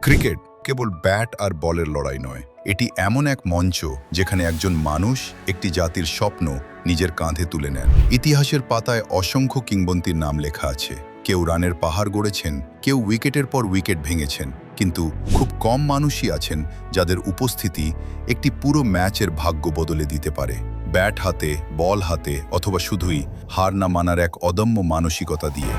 Cricket কেবল bat আর বলের লড়াই নয়, এটি এমন এক মঞ্চ যেখানে একজন মানুষ একটি জাতির স্বপ্ন নিজের কাঁধে তুলে নেন। ইতিহাসের পাতায় অসংখ্য কিংবদন্তির নাম লেখা আছে। কেউ রানের পাহাড় গড়েছেন, কেউ উইকেটের পর উইকেট ভেঙেছেন, কিন্তু খুব কম মানুষই আছেন যাদের উপস্থিতি একটি পুরো ম্যাচের ভাগ্য বদলে দিতে পারে। ব্যাট হাতে, বল হাতে, অথবা শুধুই হার না মানার এক অদম্য মানসিকতা দিয়ে।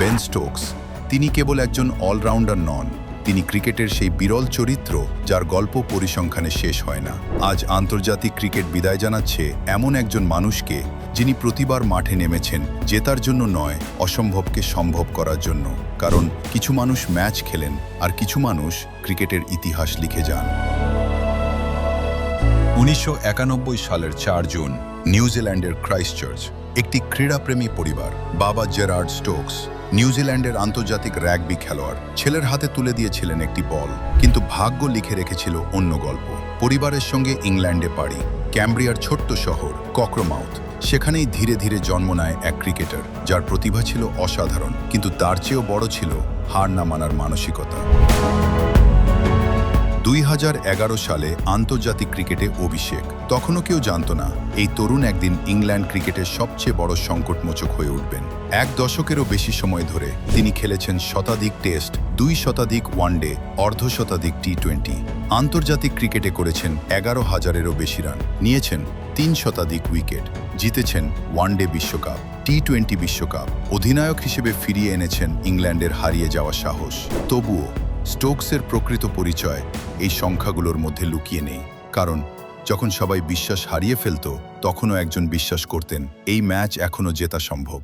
বেন স্টোকস, তিনি কেবল একজন অলরাউন্ডার নন, তিনি ক্রিকেটের সেই বিরল চরিত্র যার গল্প পরিসংখ্যানে শেষ হয় না। আজ আন্তর্জাতিক ক্রিকেট বিদায় জানাচ্ছে এমন একজন মানুষকে, যিনি প্রতিবার মাঠে নেমেছেন জেতার জন্য নয়, অসম্ভবকে সম্ভব করার জন্য। কারণ কিছু মানুষ ম্যাচ খেলেন আর কিছু মানুষ ক্রিকেটের ইতিহাস লিখে যান। 1991 সালের 4 জুন নিউজিল্যান্ডের ক্রাইস্টচার্চ, একটি ক্রীড়াপ্রেমী পরিবার। বাবা জেরার্ড স্টোকস নিউজিল্যান্ডের আন্তর্জাতিক রাগবি খেলোয়াড়, ছেলের হাতে তুলে দিয়েছিলেন একটি বল, কিন্তু ভাগ্য লিখে রেখেছিল অন্য গল্প। পরিবারের সঙ্গে ইংল্যান্ডে পাড়ি, ক্যামব্রিয়ার ছোট্ট শহর কক্রমাউথ, সেখানেই ধীরে ধীরে জন্ম নেয় এক ক্রিকেটার যার প্রতিভা ছিল অসাধারণ, কিন্তু তার চেয়েও বড় ছিল হার না মানার মানসিকতা। 2011 সালে আন্তর্জাতিক ক্রিকেটে অভিষেক। তখনও কেউ জানত না এই তরুণ একদিন ইংল্যান্ড ক্রিকেটের সবচেয়ে বড় সংকটমোচক হয়ে উঠবেন। 1 দশকেরও বেশি সময় ধরে তিনি খেলেছেন শতাধিক টেস্ট, 2 শতাধিক ওয়ানডে, অর্ধশতাধিক টি20। আন্তর্জাতিক ক্রিকেটে করেছেন 11,000-এরও বেশি রান, নিয়েছেন 3 শতাধিক উইকেট, জিতেছেন ওয়ানডে বিশ্বকাপ, টি20 বিশ্বকাপ। অধিনায়ক হিসেবে ফিরিয়ে এনেছেন ইংল্যান্ডের হারিয়ে যাওয়া সাহস। তবুও স্টোকসের প্রকৃত পরিচয় এই সংখ্যাগুলোর মধ্যে লুকিয়ে নেই। কারণ যখন সবাই বিশ্বাস হারিয়ে ফেলত, তখনও একজন বিশ্বাস করতেন এই ম্যাচ এখনও জেতা সম্ভব।